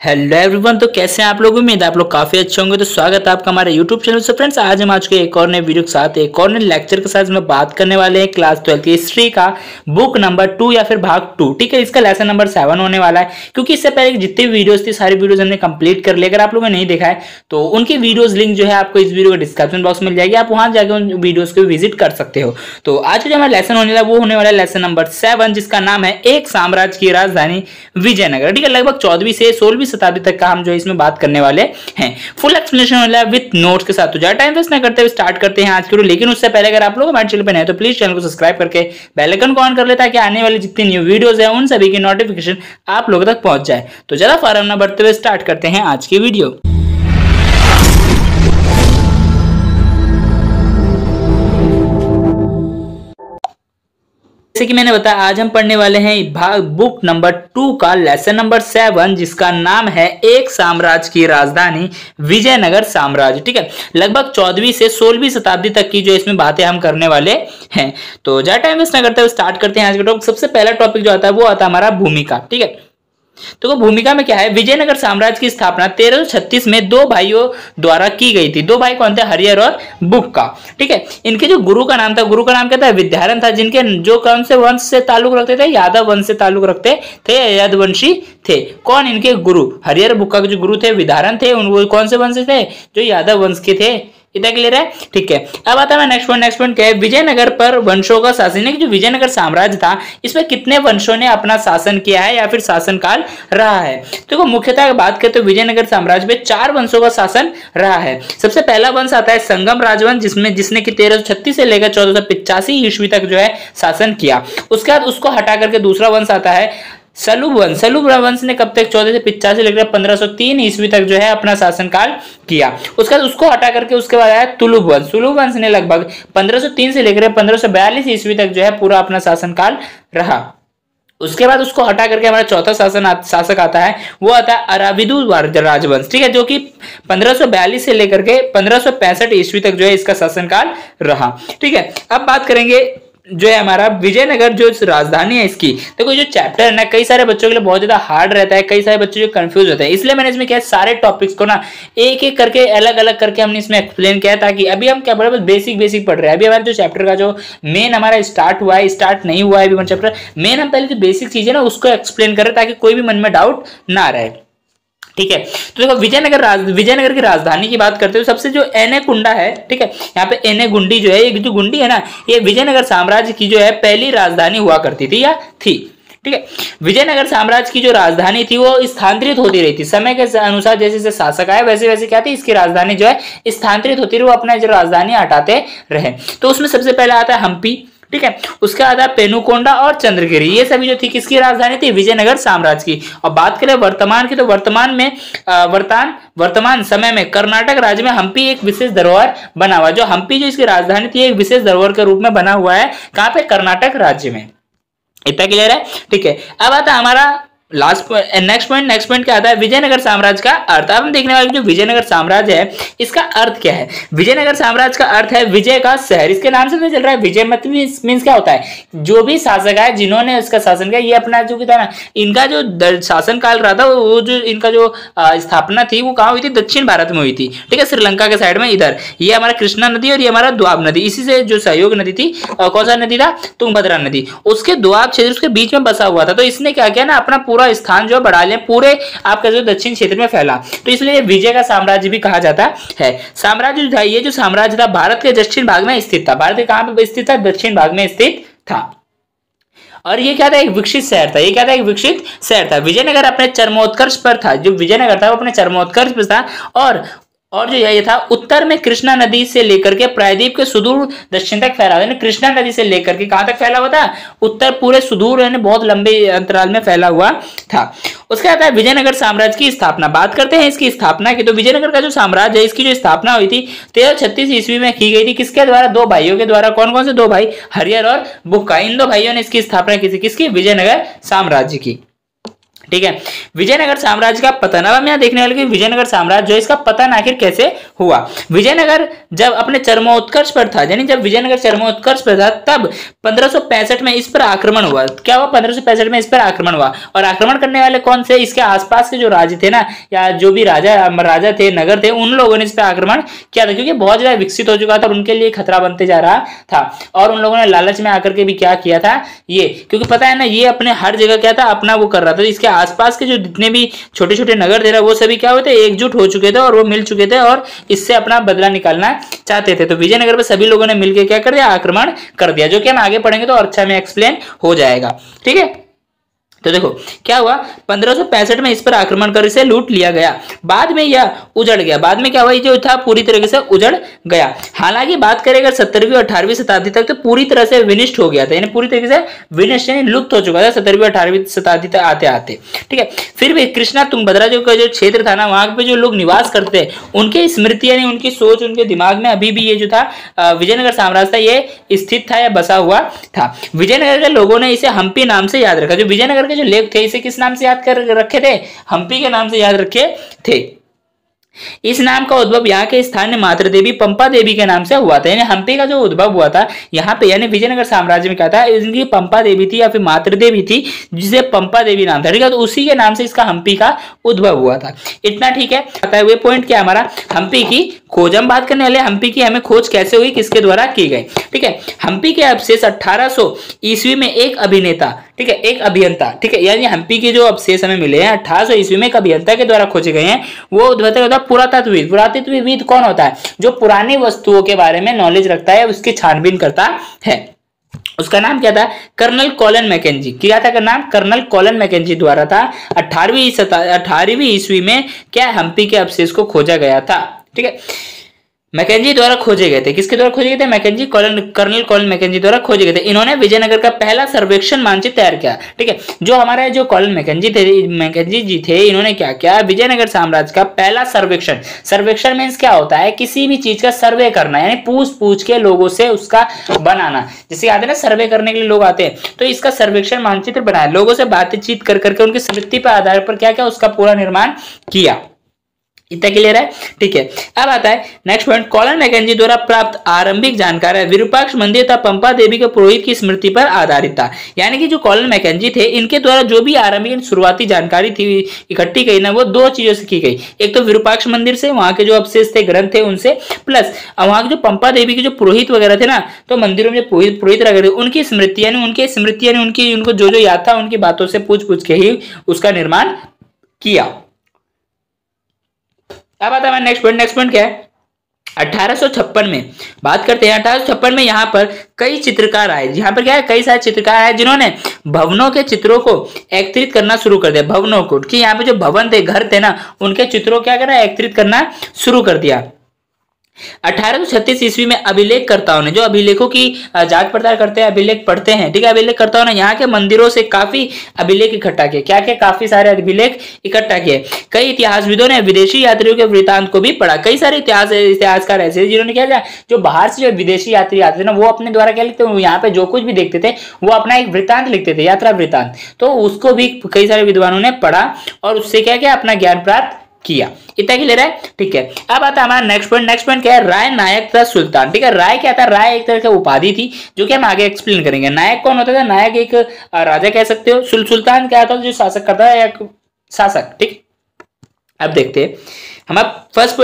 Hello everyone. तो कैसे हैं आप लोग? उम्मीद है आप लोग काफी अच्छे होंगे। तो स्वागत है आपका हमारे यूट्यूब चैनल। से फ्रेंड्स, आज हम आज के एक और नए वीडियो के साथ एक और नए लेक्चर के साथ में बात करने वाले हैं क्लास 12 की हिस्ट्री का बुक नंबर 2 या फिर भाग 2। ठीक है, इसका लेसन नंबर 7 होने वाला है, क्योंकि इससे पहले जितनी वीडियोस थी सारी वीडियोस हमने कंप्लीट कर ली। अगर आप लोगों ने नहीं देखा है तो उनकी वीडियोज लिंक जो है आपको इस वीडियो के डिस्क्रिप्शन बॉक्स में मिल जाएगी, आप वहां जाकर उन वीडियोज को विजिट कर सकते हो। तो आज जो हमारा लेसन होने वाला वो होने वाला है लेसन नंबर 7, जिसका नाम है एक साम्राज्य की राजधानी विजयनगर। ठीक है, लगभग 14वीं से 16वीं शताब्दी तक का हम जो इसमें बात करने वाले हैं। फुल एक्सप्लेनेशन वाला है विद नोट्स के साथ। तो ज्यादा टाइम वेस्ट ना करते हुए स्टार्ट करते हैं आज की वीडियो। लेकिन उससे पहले अगर आप लोग हमारे चैनल पर नए हैं तो प्लीज चैनल को सब्सक्राइब करके बेल आइकन को ऑन कर ले, ताकि आने वाली जितनी न्यू वीडियोस हैं उन सभी की नोटिफिकेशन आप लोगों तक पहुंच जाए। तो ज्यादा फार्म ना बढ़ते हुए स्टार्ट करते हैं आज की वीडियो। जैसे कि मैंने बताया, आज हम पढ़ने वाले हैं भाग बुक नंबर 2 का लेसन नंबर 7, जिसका नाम है एक साम्राज्य की राजधानी विजयनगर साम्राज्य। ठीक है, लगभग 14वीं से 16वीं शताब्दी तक की जो इसमें बातें हम करने वाले हैं। तो ज्यादा टाइम वेस्ट ना करते हुए स्टार्ट करते हैं आज के टॉपिक। सबसे पहला टॉपिक जो आता है वो आता है हमारा भूमिका। ठीक है, तो भूमिका में क्या है, विजयनगर साम्राज्य की स्थापना 1336 में दो भाइयों द्वारा की गई थी। दो भाई कौन थे? हरिहर और बुक्का। ठीक है, इनके जो गुरु का नाम था, गुरु का नाम क्या था? विद्यारण था, जिनके जो कौन से वंश से ताल्लुक रखते थे? यादव वंश से ताल्लुक रखते थे, यादवंशी थे। कौन इनके गुरु? हरिहर बुक्का के जो गुरु थे विद्यारण थे, वो कौन से वंश थे? जो यादव वंश के थे। इतना क्लियर है? ठीक है, अब आता है नेक्स्ट पॉइंट क्या है, विजयनगर पर वंशों का शासन। जो विजयनगर साम्राज्य था इसमें कितने वंशों ने अपना शासन किया है या फिर शासनकाल रहा है? तो मुख्यतः बात करते हैं विजयनगर साम्राज्य में 4 वंशों का शासन रहा है। सबसे पहला वंश आता है संगम राजवंश, जिसने कि 1336 से लेकर 1485 ईस्वी तक जो है शासन किया। उसके बाद उसको हटा करके दूसरा वंश आता है सलूब वंश। सलूब वंश ने कब तक? 14 से 85 से लेकर 1503 ईस्वी तक जो है अपना शासनकाल किया। उसके बाद उसको हटा करके उसके बाद आया तुलुब वंश। तुलुब वंश ने लगभग 1503 से लेकर 1542 ईस्वी तक जो है पूरा अपना शासनकाल रहा। उसके बाद उसको हटा करके हमारा चौथा शासक आता है, वो आता है अराविदु राजवंश। ठीक है, जो कि 1542 से लेकर के 1565 ईस्वी तक जो है इसका शासनकाल रहा। ठीक है, अब बात करेंगे जो है हमारा विजयनगर जो राजधानी है इसकी। देखो जो चैप्टर है ना, कई सारे बच्चों के लिए बहुत ज्यादा हार्ड रहता है, कई सारे बच्चे जो कंफ्यूज होते हैं, इसलिए मैंने इसमें क्या सारे टॉपिक्स को ना एक एक करके अलग अलग करके हमने इसमें एक्सप्लेन किया, ताकि अभी हम क्या पढ़ रहे हैं, बेसिक पढ़ रहे हैं। अभी हमारे जो चैप्टर का जो मेन हमारा स्टार्ट हुआ है, स्टार्ट नहीं हुआ है अभी चैप्टर मेन, हम पहले जो बेसिक चीज है ना उसको एक्सप्लेन करें, ताकि कोई भी मन में डाउट ना रहे। ठीक है, तो देखो विजयनगर की राजधानी की बात करते हो, सबसे जो एनेकुंडा है, ठीक है, यहाँ पे एनेगुंडी जो है, ये जो गुंडी है ना, ये विजयनगर साम्राज्य की जो है पहली राजधानी हुआ करती थी या थी। ठीक है, विजयनगर साम्राज्य की जो राजधानी थी वो स्थानांतरित होती रही थी समय के अनुसार। जैसे जैसे शासक आए वैसे वैसे क्या थी, इसकी राजधानी जो है स्थानांतरित होती रही, वो अपना जो राजधानी हटाते रहे। तो उसमें सबसे पहले आता है हम्पी। ठीक है, उसके बाद पेनुकोंडा और चंद्रगिरी, ये सभी जो थी किसकी राजधानी थी? विजयनगर साम्राज्य की। और बात करें वर्तमान की, तो वर्तमान समय में कर्नाटक राज्य में हम्पी एक विशेष धरोहर बना हुआ। जो हम्पी जो इसकी राजधानी थी एक विशेष धरोहर के रूप में बना हुआ है। कहां पे? कर्नाटक राज्य में। इतना क्लियर है? ठीक है, अब आता है हमारा नेक्स्ट पॉइंट क्या आता है, विजयनगर साम्राज्य का अर्थ। अब हम देखने वाले जो विजयनगर साम्राज्य है इसका अर्थ क्या है। विजयनगर साम्राज्य का अर्थ है विजय का शहर। इसके नाम से चल रहा है विजय मींस क्या होता है, जो भी शासक है जिन्होंने इसका शासन किया, ये अपना जो था ना, इनका जो शासन काल रहा था, वो जो इनका जो स्थापना थी वो कहाँ हुई थी? दक्षिण भारत में हुई थी। ठीक है, श्रीलंका के साइड में इधर, ये हमारा कृष्णा नदी और ये हमारा द्वाब नदी, इसी से जो सहयोग नदी थी, कौन सा नदी था? तुंगभद्रा नदी, उसके द्वाब क्षेत्र उसके बीच में बसा हुआ था। तो इसने क्या किया ना, अपना पूरा स्थान जो बढ़ा लिया, पूरे आपका जो दक्षिण क्षेत्र में फैला। तो इसलिए विजय का साम्राज्य भी कहा जाता है। साम्राज्य जो था, ये जो साम्राज्य था भारत के दक्षिण भाग में स्थित था। भारत के कहां पे स्थित था? दक्षिण भाग में स्थित था। और ये क्या था? एक विकसित शहर था। ये क्या था? एक विकसित शहर था। विजयनगर अपने चरमोत्कर्ष पर था। जो विजयनगर था वो अपने चरमोत्कर्ष पर था। और जो ये था उत्तर में कृष्णा नदी से लेकर के प्रायद्वीप के सुदूर दक्षिण तक फैला हुआ। कृष्णा नदी से लेकर के कहां तक फैला हुआ था? उत्तर पूरे सुदूर यानी बहुत लंबे अंतराल में फैला हुआ था। उसके बाद विजयनगर साम्राज्य की स्थापना। बात करते हैं इसकी स्थापना की। तो विजयनगर का जो साम्राज्य है इसकी जो स्थापना हुई थी 1336 ईस्वी में की गई थी। किसके द्वारा? दो भाइयों के द्वारा। कौन कौन से दो भाई? हरिहर और बुक्का। इन दो भाइयों ने इसकी स्थापना की थी। किसकी? विजयनगर साम्राज्य की। ठीक है। विजयनगर साम्राज्य का पतन, अब हम यहाँ देखने वाले कि विजयनगर साम्राज्य जो है इसका पतन आखिर कैसे हुआ। विजयनगर जब अपने चरमोत्कर्ष पर था, यानी जब विजयनगर चरमोत्कर्ष पर था, तब 1565 में इस पर आक्रमण हुआ। क्या हुआ? 1565 में इस पर आक्रमण हुआ। और आक्रमण करने वाले कौन से? इसके आसपास के जो राज्य थे ना, या जो भी राजा थे, नगर थे, उन लोगों ने इस पर आक्रमण किया था, क्योंकि बहुत ज्यादा विकसित हो चुका था और उनके लिए खतरा बनते जा रहा था। और उन लोगों ने लालच में आकर के भी क्या किया था ये, क्योंकि पता है ना, ये अपने हर जगह क्या था, अपना वो कर रहा था। इसके आसपास के जो जितने भी छोटे छोटे नगर थे ना, वो सभी क्या हुए थे, एकजुट हो चुके थे और वो मिल चुके थे और इससे अपना बदला निकालना चाहते थे। तो विजयनगर पे सभी लोगों ने मिलकर क्या कर दिया, आक्रमण कर दिया, जो कि हम आगे पढ़ेंगे तो और अच्छा में एक्सप्लेन हो जाएगा। ठीक है, तो देखो क्या हुआ, 1565 में इस पर आक्रमण कर इसे लूट लिया गया। बाद में यह उजड़ गया। बाद में क्या हुआ, ये जो था पूरी तरीके से उजड़ गया। हालांकि बात करें अगर 17वीं और 18वीं शताब्दी तक, तो पूरी तरह से विनिष्ट हो गया था, यानी पूरी तरीके से विनिष्ट यानी लुप्त हो चुका था 17वीं और 18वीं शताब्दी तक आते आते। ठीक है, फिर भी कृष्णा तुंगभद्रा जो क्षेत्र था ना, वहां पे जो लोग निवास करते थे, उनकी स्मृति यानी उनकी सोच, उनके दिमाग में अभी भी ये जो था विजयनगर साम्राज्य था, ये स्थित था या बसा हुआ था। विजयनगर के लोगों ने इसे हम्पी नाम से याद रखा। जो विजयनगर के जो लेख थे, इसे किस नाम से याद कर रखे थे? हम्पी के नाम से याद रखे थे। इस नाम का उद्भव यहाँ के स्थानीय मातृ देवी पंपा देवी के नाम से हुआ था। यानी हम्पी का जो उद्भव हुआ था यहाँ पे, यानी विजयनगर साम्राज्य में क्या था, इनकी पंपा देवी थी या फिर मातृ देवी थी, जिसे पंपा देवी नाम था। ठीक है, तो उसी के नाम से इसका हम्पी का उद्भव हुआ था। इतना ठीक है। आता है पॉइंट क्या हमारा, हम्पी की खोज। हम बात करने वाले हम्पी की हमें खोज कैसे हुई, किसके द्वारा की गई। ठीक है, हम्पी के अवशेष 1800 ईस्वी में एक अभिनेता, ठीक है, एक अभियंता, ठीक है, यानी हम्पी के जो अवशेष हमें मिले हैं 1800 ईस्वी में एक अभियंता के द्वारा खोजे गए हैं। वो पुरातत्वविद। पुरातत्वविद कौन होता है? जो पुरानी वस्तुओं के बारे में नॉलेज रखता है, उसकी छानबीन करता है। उसका नाम क्या था? Colonel Colin Mackenzie. क्या था का नाम? कर्नल कॉलन मैकेंजी द्वारा था। 18वीं ईस्वी में क्या हम्पी के अवशेष को खोजा गया था। ठीक है, मैकेंजी द्वारा खोजे गए थे। किसके द्वारा खोजे गए थे? मैकेंजी, कर्नल कॉलन मैकेंजी द्वारा खोजे गए थे। इन्होंने विजयनगर का पहला सर्वेक्षण मानचित्र तैयार किया। ठीक है, जो हमारे जो कॉलन मैकेंजी जी थे, इन्होंने क्या किया, विजयनगर साम्राज्य का पहला सर्वेक्षण मीन्स क्या होता है, किसी भी चीज का सर्वे करना, यानी पूछ के लोगों से उसका बनाना। जैसे आते हैं ना सर्वे करने के लिए लोग आते हैं, तो इसका सर्वेक्षण मानचित्र बनाया, लोगों से बातचीत कर करके उनकी स्मृति पर आधार पर क्या क्या उसका पूरा निर्माण किया। इतना क्लियर है? ठीक है, अब आता है नेक्स्ट पॉइंट, कॉलन मैकेंजी द्वारा प्राप्त आरंभिक जानकारी विरूपाक्ष मंदिर तथा पंपा देवी के पुरोहित की स्मृति पर आधारित था। यानी कि जो कॉलन मैकेंजी थे, इनके द्वारा जो भी आरंभिक शुरुआती जानकारी थी इकट्ठी गई ना, वो दो चीजों से की गई। एक तो विरूपाक्ष मंदिर से, वहां के जो अवशेष थे, ग्रंथ थे, उनसे, प्लस वहां के जो पंपा देवी के जो पुरोहित वगैरह थे ना, तो मंदिरों में पुरोहित वगैरह, उनकी स्मृति यानी उनको जो जो याद था, उनकी बातों से पूछ के ही उसका निर्माण किया। अब आता है नेक्स्ट पॉइंट क्या है, 1856 में बात करते हैं। 1856 में यहाँ पर कई चित्रकार आए। यहाँ पर क्या है, कई सारे चित्रकार आए जिन्होंने भवनों के चित्रों को एकत्रित करना शुरू कर दिया। भवनों को, कि यहाँ पे जो भवन थे, घर थे ना, उनके चित्रों क्या करना, एकत्रित करना शुरू कर दिया। 1836 ईस्वी में अभिलेखकर्ताओं ने, जो अभिलेखों की जांच पड़ताल करते हैं, अभिलेख पढ़ते हैं, ठीक है, अभिलेखकर्ताओं ने यहाँ के मंदिरों से काफी अभिलेख इकट्ठा किए। क्या काफी सारे अभिलेख इकट्ठा किए। कई इतिहासविदों ने विदेशी यात्रियों के वृतांत को भी पढ़ा। कई सारे इतिहासकार ऐसे जिन्होंने क्या किया, जो बाहर से जो विदेशी यात्री आते थे ना, वो अपने द्वारा क्या लिखते थे, यहाँ पे जो कुछ भी देखते थे वो अपना एक वृतांत लिखते थे, यात्रा वृतांत। तो उसको भी कई सारे विद्वानों ने पढ़ा और उससे क्या किया, अपना ज्ञान प्राप्त किया। इतना क्लियर है? ठीक है, अब आता है हमारा नेक्स्ट पॉइंट क्या है, राय, नायक तथा सुल्तान। ठीक है, राय क्या था, राय एक तरह की उपाधि थी, जो कि हम आगे एक्सप्लेन करेंगे। नायक कौन होता था, नायक एक राजा कह सकते हो। सुल्तान क्या होता था, जो शासक करता है या शासक। ठीक, अब देखते हैं हमारा फर्स्ट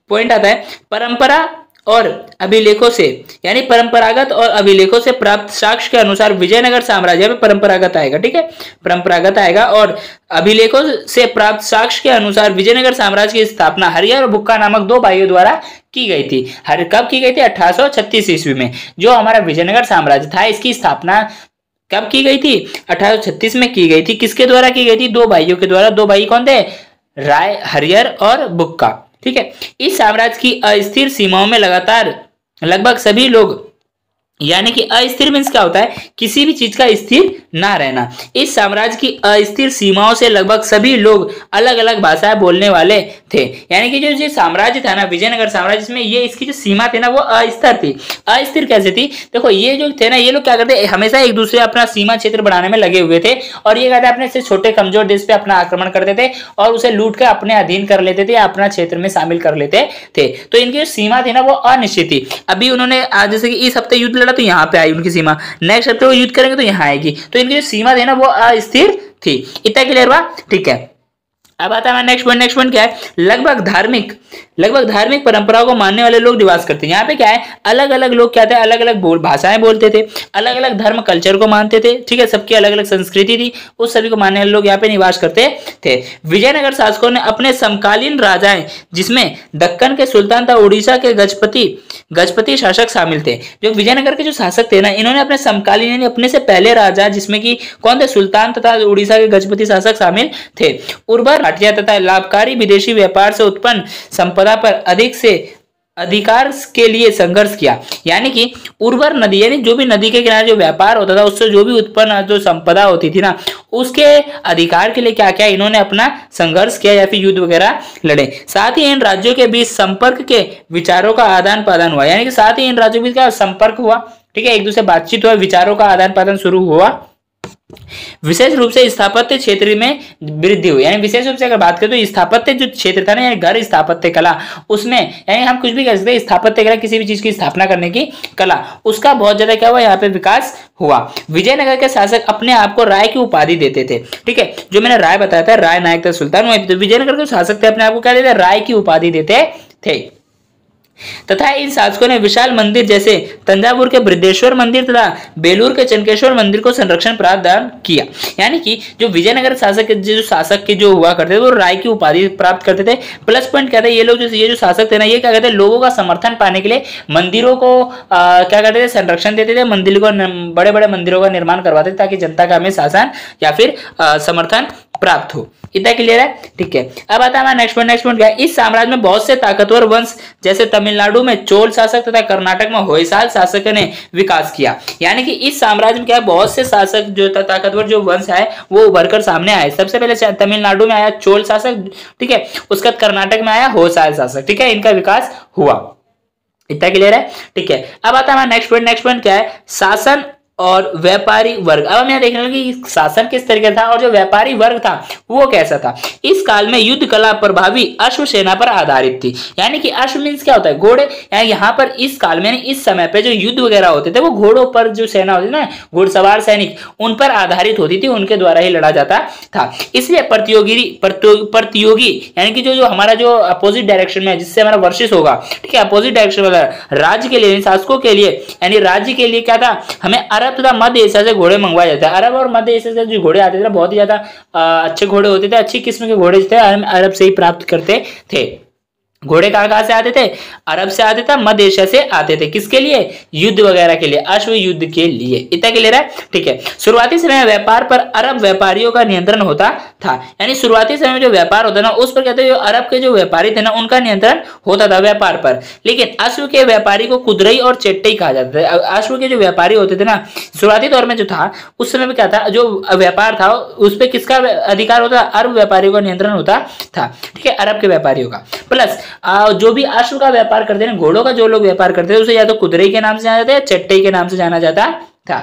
पॉइंट आता है, परंपरा और अभिलेखों से, यानी परंपरागत और अभिलेखों से प्राप्त साक्ष्य के अनुसार विजयनगर साम्राज्य में परंपरागत आएगा। ठीक है, परंपरागत आएगा। और अभिलेखों से प्राप्त साक्ष्य के अनुसार विजयनगर साम्राज्य की स्थापना हरियर और बुक्का नामक दो भाइयों द्वारा की गई थी। कब की गई थी? 1836 ईस्वी में। जो हमारा विजयनगर साम्राज्य था, इसकी स्थापना कब की गई थी? 1836 में की गई थी। किसके द्वारा की गई थी? दो भाइयों के द्वारा। दो भाई कौन थे? राय, हरियर और बुक्का। ठीक है, इस साम्राज्य की अस्थिर सीमाओं में लगातार लगभग सभी लोग यानी कि अस्थिर मीन्स क्या होता है, किसी भी चीज का स्थिर ना रहना। इस साम्राज्य की अस्थिर सीमाओं से लगभग सभी लोग अलग अलग भाषाएं बोलने वाले थे। यानी कि जो साम्राज्य था ना विजयनगर साम्राज्य, इसमें ये इसकी जो सीमा थी ना वो अस्थिर थी। अस्थिर कैसे थी, देखो ये जो थे ना, ये लोग क्या करते हमेशा एक दूसरे अपना सीमा क्षेत्र बढ़ाने में लगे हुए थे, और ये कहते अपने से छोटे कमजोर देश पे अपना आक्रमण करते थे और उसे लूट कर अपने अधीन कर लेते थे, अपना क्षेत्र में शामिल कर लेते थे। तो इनकी जो सीमा थी ना वो अनिश्चित थी। अभी उन्होंने जैसे कि इस हफ्ते युद्ध तो यहाँ पे आई उनकी सीमा, नेक्स्ट हफ्ते वो युद्ध करेंगे तो यहाँ आएगी, तो इनकी जो सीमा थी ना वो अस्थिर थी। इतना क्लियर हुआ, ठीक है। अब आता है नेक्स्ट पॉइंट क्या है, लगभग धार्मिक परंपराओं को मानने वाले लोग निवास करते हैं। यहाँ पे क्या है, अलग अलग लोग क्या थे, अलग अलग भाषाएं बोलते थे, अलग अलग धर्म कल्चर को मानते थे, ठीक है, सबकी अलग अलग संस्कृति थी, उस सभी को मानने वाले लोग यहाँ पे निवास करते थे। विजयनगर शासकों ने अपने समकालीन राजाएं, जिसमें दक्कन के सुल्तान था, उड़ीसा के गजपति शासक शामिल थे। जो विजयनगर के जो शासक थे ना, इन्होंने अपने समकालीन यानी अपने से पहले राजा, जिसमें कि कौन थे, सुल्तान तथा उड़ीसा के गजपति शासक शामिल थे, उर्वर हटिया तथा लाभकारी विदेशी व्यापार से उत्पन्न संपदा पर अधिक से अधिकार के लिए संघर्ष किया। यानी कि उर्वर नदी, यानी जो भी नदी के किनारे जो व्यापार होता था उससे जो भी उत्पन्न जो संपदा होती थी ना, उसके अधिकार के लिए क्या क्या इन्होंने अपना संघर्ष किया या फिर युद्ध वगैरह लड़े। साथ ही इन राज्यों के बीच संपर्क के विचारों का आदान प्रदान हुआ। यानी कि साथ ही इन राज्यों के बीच क्या संपर्क हुआ, ठीक है, एक दूसरे बातचीत हुआ, विचारों का आदान प्रदान शुरू हुआ। विशेष रूप से स्थापत्य क्षेत्र में वृद्धि हुई। यानी विशेष रूप से अगर बात करें तो स्थापत्य जो क्षेत्र था ना, यानी घर स्थापत्य कला, उसमें यानी हम कुछ भी कह सकते हैं, स्थापत्य कला किसी भी चीज की स्थापना करने की कला, उसका बहुत ज्यादा क्या हुआ, यहाँ पे विकास हुआ। विजयनगर के शासक अपने आप को राय की उपाधि देते थे, ठीक है, जो मैंने राय बताया था, राय नायक था सुल्तान, वही तो विजयनगर के शासक थे अपने आप को क्या देते, राय की उपाधि देते थे। तथा इन शासकों ने विशाल मंदिर जैसे तंजावुर के बृहदेश्वर मंदिर तथा बेलूर के चनकेश्वर मंदिर को संरक्षण प्रदान किया। यानी कि जो विजयनगर शासक के जो हुआ करते थे वो राय की उपाधि प्राप्त करते थे। प्लस पॉइंट कहते हैं ये लोग ये जो शासक थे ना, ये क्या कहते हैं, लोगों का समर्थन पाने के लिए मंदिरों को क्या करते थे, संरक्षण देते थे, मंदिर को बड़े बड़े मंदिरों का निर्माण करवाते थे ताकि जनता का हमें शासन या फिर समर्थन प्राप्त हो। इतना क्लियर है, ठीक है। अब आता है नेक्स्ट पॉइंट क्या है, इस साम्राज्य में बहुत से ताकतवर वंश जैसे तमिलनाडु में चोल शासक तथा कर्नाटक में होयसाल शासक ने विकास किया। यानी कि इस साम्राज्य में क्या है, बहुत से शासक जो ताकतवर जो वंश है वो उभर कर सामने आए। सबसे पहले तमिलनाडु में आया चोल शासक, ठीक है, उसका कर्नाटक में आया होयसाल शासक, ठीक है, इनका विकास हुआ। इतना क्लियर है, ठीक है। अब आता है नेक्स्ट पॉइंट क्या है, शासन और व्यापारी वर्ग। अब हम यहाँ देख रहे हैं कि शासन किस तरीके था और जो व्यापारी वर्ग था वो कैसा था। इस काल में युद्ध कला प्रभावी अश्व सेना पर आधारित थी। यानी कि अश्व मींस क्या होता है, घोड़े। यानी यहाँ पर इस काल में इस समय पे जो युद्ध वगैरह होते थे वो घोड़ों पर जो सेना होती थी ना, घुड़सवार सैनिक, उन पर आधारित होती थी, उनके द्वारा ही लड़ा जाता था। इसलिए प्रतियोगी यानी कि जो हमारा जो अपोजिट डायरेक्शन में जिससे हमारा वर्सेस होगा, ठीक है, अपोजिट डायरेक्शन वाला राज्य के लिए, शासकों के लिए, यानी राज्य के लिए क्या था, हमें अरब तथा मध्य एशिया से घोड़े मंगवाए जाते हैं। अरब और मध्य एशिया से जो घोड़े आते थे बहुत ही ज्यादा अच्छे घोड़े होते थे, अच्छी किस्म के घोड़े थे, अरब से ही प्राप्त करते थे। घोड़े कहां से आते थे, अरब से आते थे, मध्य एशिया से आते थे, किसके लिए, युद्ध वगैरह के लिए, अश्व युद्ध के लिए। इतना क्लियर है, ठीक है। शुरुआती समय में व्यापार पर अरब व्यापारियों का नियंत्रण होता था। यानी शुरुआती समय में जो व्यापार होता ना उस पर कहते हैं, जो अरब के जो व्यापारी थे ना उनका नियंत्रण होता था व्यापार पर। लेकिन अश्व के व्यापारी को कुदरई और चेट्टई कहा जाता था। अश्व के जो व्यापारी होते थे ना शुरुआती दौर में जो था उस समय में क्या था, जो व्यापार था उस पर किसका अधिकार होता, अरब व्यापारियों का नियंत्रण होता था, ठीक है, अरब के व्यापारियों का। प्लस जो भी अश्व का व्यापार करते हैं, घोड़ों का जो लोग व्यापार करते हैं उसे या तो कुदरई के नाम से जाना जाता है या चट्टई के नाम से जाना जाता था।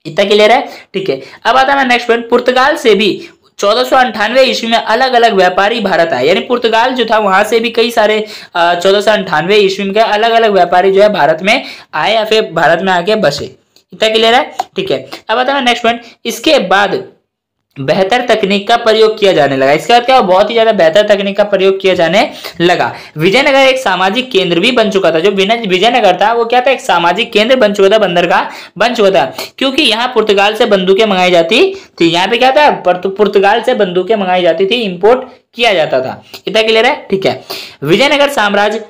इतना क्लियर है, ठीक है। अब आता है नेक्स्ट पॉइंट, पुर्तगाल से भी 1498 ईस्वी में अलग अलग व्यापारी भारत आए। यानी पुर्तगाल जो था वहां से भी कई सारे 1498 ईस्वी में अलग अलग व्यापारी जो है भारत में आए या फिर भारत में आके बसे। इतना क्लियर है, ठीक है। अब आता है नेक्स्ट पॉइंट, इसके बाद बेहतर तकनीक का प्रयोग किया जाने लगा। इसके बाद क्या, बहुत ही ज्यादा बेहतर तकनीक का प्रयोग किया जाने लगा। विजयनगर एक सामाजिक केंद्र भी बन चुका था। जो विजयनगर था वो क्या था, एक सामाजिक केंद्र बन चुका था, बंदरगाह बन चुका था, क्योंकि यहाँ पुर्तगाल से बंदूकें मंगाई जाती थी। यहाँ पे क्या था, पुर्तगाल से बंदूकें मंगाई जाती थी, इंपोर्ट किया जाता था। इतना क्लियर है, ठीक है। विजयनगर साम्राज्य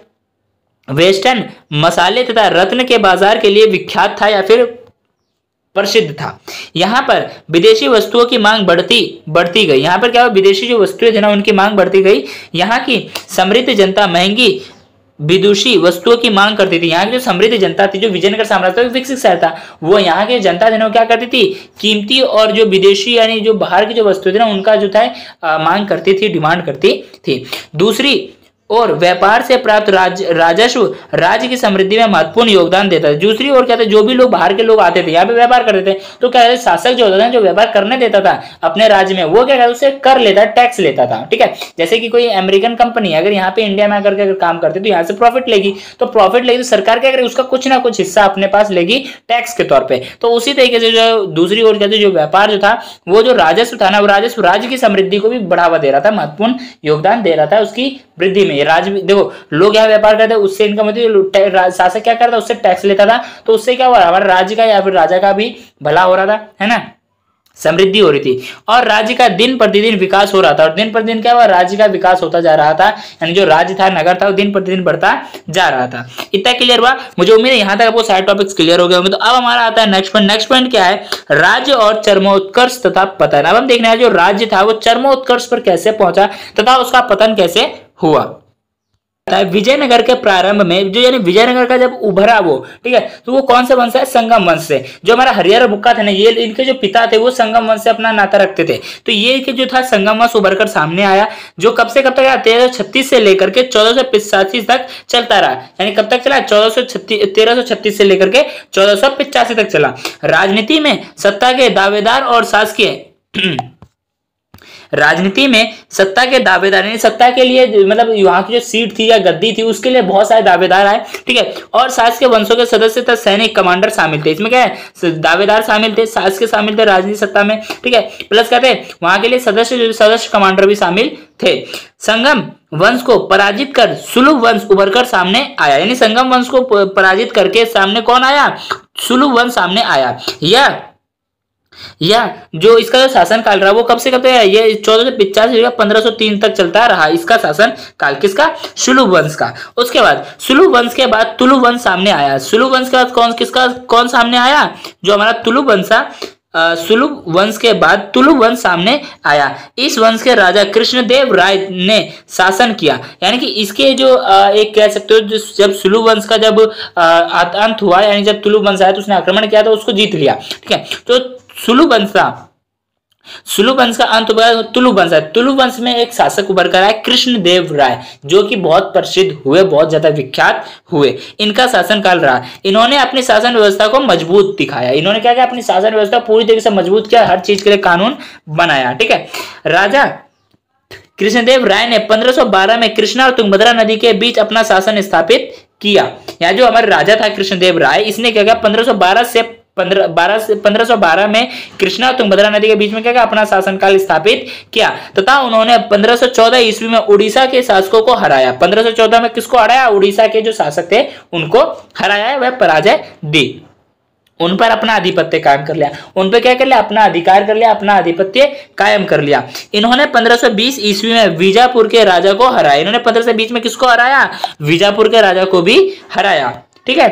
वेस्टर्न मसाले तथा रत्न के बाजार के लिए विख्यात था या फिर प्रसिद्ध था। यहाँ पर विदेशी वस्तुओं की मांग बढ़ती गई। यहाँ पर क्या हुआ, विदेशी जो वस्तुएं थी ना उनकी मांग बढ़ती गई। यहाँ की समृद्ध जनता विदुषी वस्तुओं की मांग करती थी। यहाँ की जो समृद्ध जनता थी, जो विजयनगर साम्राज्य था, विकसित शहर था, वो यहाँ की जनता थी ना, क्या करती थी, कीमती और जो विदेशी यानी जो बाहर की जो वस्तुएं थी ना, उनका जो था मांग करती थी, डिमांड करती थी। दूसरी और व्यापार से प्राप्त राजस्व राज्य की समृद्धि में महत्वपूर्ण योगदान देता है। दूसरी ओर क्या था, जो भी लोग बाहर के लोग आते थे यहाँ पे व्यापार करते थे, तो क्या कहते, शासक जो होता था, जो व्यापार करने देता था अपने राज्य में, वो क्या कहता, उससे कर लेता, टैक्स लेता था। ठीक है, जैसे कि कोई अमेरिकन कंपनी अगर यहाँ पे इंडिया में आकर के काम करती तो यहाँ से प्रॉफिट लेगी, तो प्रॉफिट लेगी तो सरकार क्या करेगी, उसका कुछ ना कुछ हिस्सा अपने पास लेगी टैक्स के तौर पर। तो उसी तरीके से जो दूसरी ओर कहते, जो व्यापार जो था, वो जो राजस्व था ना, वो राजस्व राज्य की समृद्धि को भी बढ़ावा दे रहा था, महत्वपूर्ण योगदान दे रहा था उसकी वृद्धि में। राज्य देखो, लोग यहाँ व्यापार करते, उससे इनका मतलब शासक क्या करता, उससे टैक्स लेता था, तो उससे क्या हुआ, हमारे राज्य का या फिर राजा का भी भला हो रहा था, है ना, समृद्धि हो रही थी, और राज्य का दिन प्रतिदिन विकास हो रहा था। और दिन प्रतिदिन क्या हुआ, राज्य का विकास होता जा रहा था, यानी जो राज्य था, नगर था, वो दिन प्रतिदिन बढ़ता जा रहा था। इतना क्लियर हुआ, मुझे उम्मीद है यहाँ तक आपको सारे टॉपिक्स क्लियर हो गए होंगे। तो अब हमारा आता है नेक्स्ट पॉइंट। नेक्स्ट पॉइंट क्या है, राज्य और चरमोत्कर्ष तथा पतन। अब हम देखने हैं जो राज्य था वो चरमोत्कर्ष पर कैसे पहुंचा तथा उसका पतन कैसे हुआ। विजयनगर के प्रारंभ में, जो यानी विजयनगर का जब उभरा वो, ठीक है, तो वो कौन से वंश है, संगम वंश से। जो हमारा हरिहर बुक्का थे ना, ये इनके जो पिता थे वो संगम वंश से अपना नाता रखते थे। तो ये कि जो था संगम वंश उभर कर सामने आया, जो कब से कब तक आया, 1336 से लेकर के 1485 तक चलता रहा। यानी कब तक चला, 1336 से लेकर के 1485 तक चला। राजनीति में सत्ता के दावेदार और शासकीय राजनीति में सत्ता के दावेदार, यानी सत्ता के लिए मतलब यहाँ की जो सीट थी या गद्दी थी उसके लिए बहुत सारे दावेदार आए। ठीक है, और शासकीय वंशों के सदस्य तथा सैनिक कमांडर शामिल थे। इसमें क्या है, दावेदार शामिल थे, शासकीय शामिल थे राजनीति सत्ता में। ठीक है, प्लस कहते हैं वहां के लिए सदस्य कमांडर भी शामिल थे। संगम वंश को पराजित कर सुलभ वंश उभर कर सामने आया। यानी संगम वंश को पराजित करके सामने कौन आया, सुलभ वंश सामने आया। या जो इसका जो शासन काल रहा वो कब से कब तक है, ये 1485 से 1503 तक चलता रहा इसका शासन काल, किसका, सुलभ वंश का। उसके बाद सुलभ वंश के बाद तुलु वंश सामने आया। सुलभ वंश के बाद कौन सामने आया, जो हमारा तुलु वंश था। सुलभ वंश के बाद तुलु वंश सामने आया। इस वंश के राजा कृष्णदेव राय ने शासन किया। यानी कि इसके जो एक कह सकते हो, जब सुलभ वंश का जब अंत हुआ, यानी जब तुलु वंश आया तो उसने आक्रमण किया तो उसको जीत लिया। ठीक है, तो सुलभ वंश का अंत हुआ, तुलु वंश है। तुलु वंश में एक शासक उभर कर आए कृष्णदेव राय, जो कि बहुत प्रसिद्ध हुए, बहुत ज्यादा विख्यात हुए। इनका शासन काल रहा। इन्होंने अपनी शासन व्यवस्था को मजबूत दिखाया। इन्होंने क्या किया, अपनी शासन व्यवस्था पूरी तरीके से मजबूत किया, हर चीज के लिए कानून बनाया। ठीक है, राजा कृष्णदेव राय ने 1512 में कृष्णा और तुंगभद्रा नदी के बीच अपना शासन स्थापित किया। यहाँ जो हमारे राजा था कृष्णदेव राय, इसने क्या किया, 1512 में कृष्णा और तुंगभद्रा नदी के बीच में क्या अपना शासनकाल स्थापित किया, तथा उन्होंने 1514 ईस्वी में उड़ीसा के शासकों को हराया। 1514 में किसको हराया, उड़ीसा के जो शासक थे उनको हराया, वह पराजय दी, उन पर अपना आधिपत्य कायम कर लिया, उन पर क्या कर लिया, अपना अधिकार कर लिया, अपना आधिपत्य कायम कर लिया। इन्होंने 1520 ईस्वी में बीजापुर के राजा को हराया। इन्होंने 1520 में किसको हराया, बीजापुर के राजा को भी हराया। ठीक है,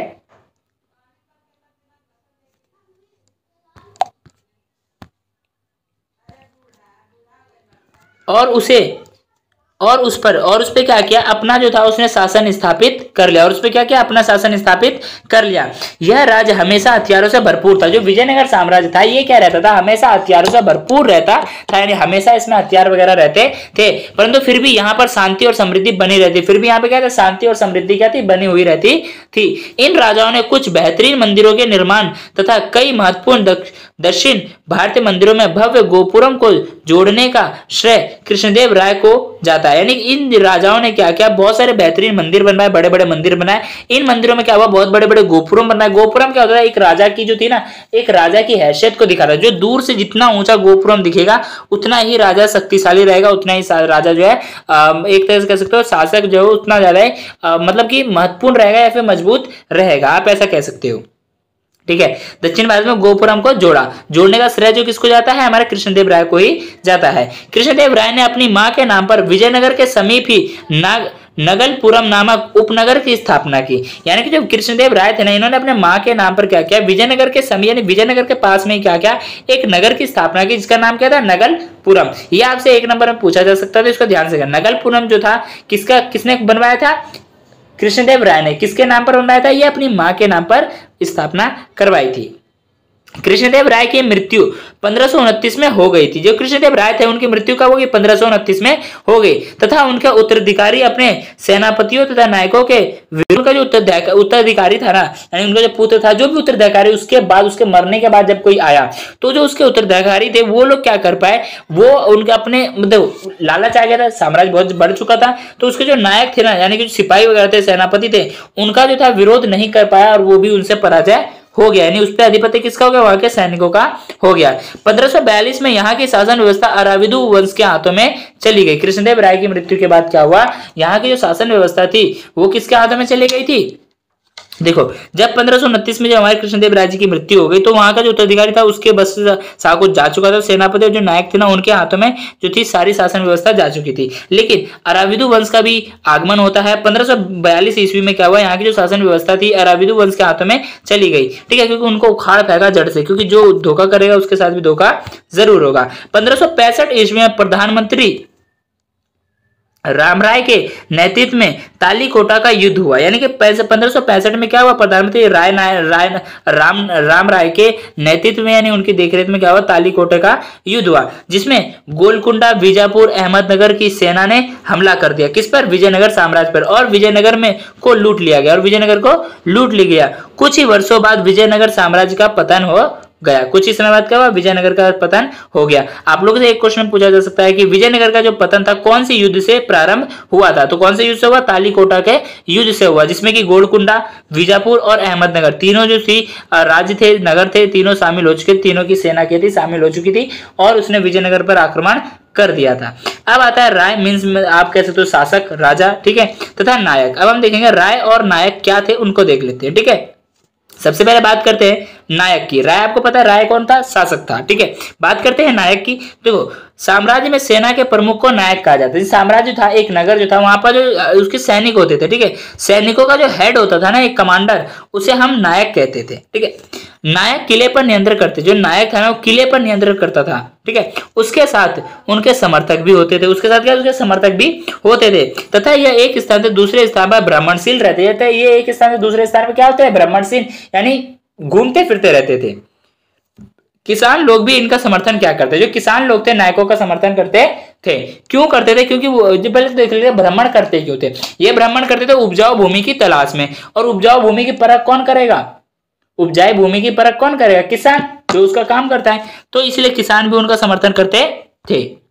और उस पे क्या किया, अपना जो था उसने शासन स्थापित कर लिया, और उस पे क्या किया, अपना शासन स्थापित कर लिया। यह राज्य हमेशा हथियारों से भरपूर था। जो विजयनगर साम्राज्य था ये क्या रहता था, हमेशा हथियारों से भरपूर रहता था, यानी हमेशा इसमें हथियार वगैरह रहते थे, परंतु फिर भी यहाँ पर शांति और समृद्धि बनी रहती। फिर भी यहाँ पे क्या था, शांति और समृद्धि क्या थी, बनी हुई रहती थी। इन राजाओं ने कुछ बेहतरीन मंदिरों के निर्माण तथा कई महत्वपूर्ण दक्षिण भारतीय मंदिरों में भव्य गोपुरम को जोड़ने का श्रेय कृष्णदेव राय को जाता है। यानी इन राजाओं ने क्या किया, बहुत सारे बेहतरीन मंदिर बनवाए, बड़े बड़े मंदिर बनाए। इन मंदिरों में क्या हुआ, बहुत बड़े बड़े गोपुरम बनाए। गोपुरम क्या होता है, एक राजा की जो थी ना, एक राजा की हैसियत को दिखाता है। जो दूर से जितना ऊंचा गोपुरम दिखेगा उतना ही राजा शक्तिशाली रहेगा, उतना ही राजा जो है एक तरह से कह सकते हो शासक जो है उतना ज्यादा मतलब कि महत्वपूर्ण रहेगा या फिर मजबूत रहेगा, आप ऐसा कह सकते हो। ठीक है, दक्षिण भारत में गोपुरम को जोड़ने का श्रेय जो किसको जाता है, हमारे कृष्णदेव राय को ही जाता है। कृष्णदेव राय ने अपनी मां के नाम पर विजयनगर के समीप ही नगलपुरम नामक उपनगर की स्थापना की। यानी कि जो कृष्णदेव राय थे ना, इन्होंने अपने मां के नाम पर क्या किया, विजयनगर के समीप यानी विजयनगर के पास में क्या किया, एक नगर की स्थापना की, जिसका नाम क्या था, नगलपुरम। ये आपसे एक नंबर में पूछा जा सकता था, इसको ध्यान से। नगलपुरम जो था किसने बनवाया था, कृष्णदेव राय ने किसके नाम पर बनवाया था? ये अपनी माँ के नाम पर स्थापना करवाई थी। कृष्णदेव राय की मृत्यु 1529 में हो गई थी। जो कृष्णदेव राय थे उनकी मृत्यु कब होगी? 1529 में हो गई, तथा उनके उत्तराधिकारी अपने सेनापतियों तथा नायकों के विरुद्ध का जो उत्तराधिकारी था ना, यानी उनका जो पुत्र था, जो भी उत्तराधिकारी उसके बाद, उसके मरने के बाद जब कोई आया तो जो उसके उत्तराधिकारी थे वो लोग क्या कर पाए, वो उनके अपने मतलब लालच आ गया था, साम्राज्य बहुत बढ़ चुका था, तो उसके जो नायक थे ना, यानी कि सिपाही वगैरह थे, सेनापति थे, उनका जो था विरोध नहीं कर पाया और वो भी उनसे पराजय हो गया, यानी उस पर आधिपत्य किसका हो गया? वहां के सैनिकों का हो गया। 1542 में यहाँ की शासन व्यवस्था अराविदु वंश के हाथों में चली गई। कृष्णदेव राय की मृत्यु के बाद क्या हुआ? यहाँ की जो शासन व्यवस्था थी वो किसके हाथों में चली गई थी? देखो, जब 1529 में जब हमारे कृष्णदेव राय जी की मृत्यु हो गई तो वहां का जो उत्तराधिकारी था उसके बस कुछ जा चुका था, सेनापति और जो नायक थे ना उनके हाथों में जो थी सारी शासन व्यवस्था जा चुकी थी। लेकिन अराविदु वंश का भी आगमन होता है। 1542 ईस्वी में क्या हुआ? यहाँ की जो शासन व्यवस्था थी अराविदु वंश के हाथों में चली गई, ठीक है, क्योंकि उनको उखाड़ फेंका जड़ से, क्योंकि जो धोखा करेगा उसके साथ भी धोखा जरूर होगा। 1565 ईस्वी में प्रधानमंत्री रामराय के नेतृत्व में तालीकोटा का युद्ध हुआ, यानी कि 1565 में क्या हुआ? प्रधानमंत्री राम राय के नेतृत्व में, यानी उनकी देखरेख में क्या हुआ? तालीकोटा का युद्ध हुआ, जिसमें गोलकुंडा, बीजापुर, अहमदनगर की सेना ने हमला कर दिया। किस पर? विजयनगर साम्राज्य पर, और विजयनगर में को लूट लिया गया, और विजयनगर को लूट लिया गया। कुछ ही वर्षों बाद विजयनगर साम्राज्य का पतन हो गया। कुछ ही समय बाद क्या हुआ? विजयनगर का पतन हो गया। आप लोगों से एक क्वेश्चन पूछा जा सकता है कि विजयनगर का जो पतन था कौन सी युद्ध से प्रारंभ हुआ था? तो कौन से युद्ध से हुआ? तालीकोटा के युद्ध से हुआ, जिसमें कि गोलकुंडा, बीजापुर और अहमदनगर तीनों जो थी राज्य थे, नगर थे, तीनों शामिल हो चुके, तीनों की सेना की थी शामिल हो चुकी थी और उसने विजयनगर पर आक्रमण कर दिया था। अब आता है राय, मींस आप कह सकते हो शासक, राजा, ठीक है, तथा नायक। अब हम देखेंगे राय और नायक क्या थे, उनको देख लेते हैं, ठीक है। सबसे पहले बात करते हैं नायक की। राय आपको पता है राय कौन था? शासक था, ठीक है। बात करते हैं नायक की। देखो, साम्राज्य में सेना के प्रमुख को नायक कहा जाता है। साम्राज्य था, एक नगर जो था, वहां पर जो उसके सैनिक होते थे, ठीक है, सैनिकों का जो हेड होता था ना, एक कमांडर, उसे हम नायक कहते थे, ठीक है। नायक किले पर नियंत्रण करते, जो नायक था ना वो किले पर नियंत्रण करता था, ठीक है। उसके साथ उनके समर्थक भी होते थे, उसके साथ क्या, उसके समर्थक भी होते थे, तथा यह एक स्थान से दूसरे स्थान पर भ्रमणशील रहते थे। ये एक स्थान से दूसरे स्थान पर क्या होते हैं? भ्रमणशील, यानी घूमते फिरते रहते थे। किसान लोग भी इनका समर्थन क्या करते? जो किसान लोग थे नायकों का समर्थन करते थे। क्यों करते थे? क्योंकि वो जो पहले देख लेते भ्रमण करते क्यों थे? ये भ्रमण करते थे उपजाऊ भूमि की तलाश में, और उपजाऊ भूमि की परख कौन करेगा? उपजाऊ भूमि की परख कौन करेगा? किसान, जो उसका काम करता है। तो इसलिए किसान भी उनका समर्थन करते थे,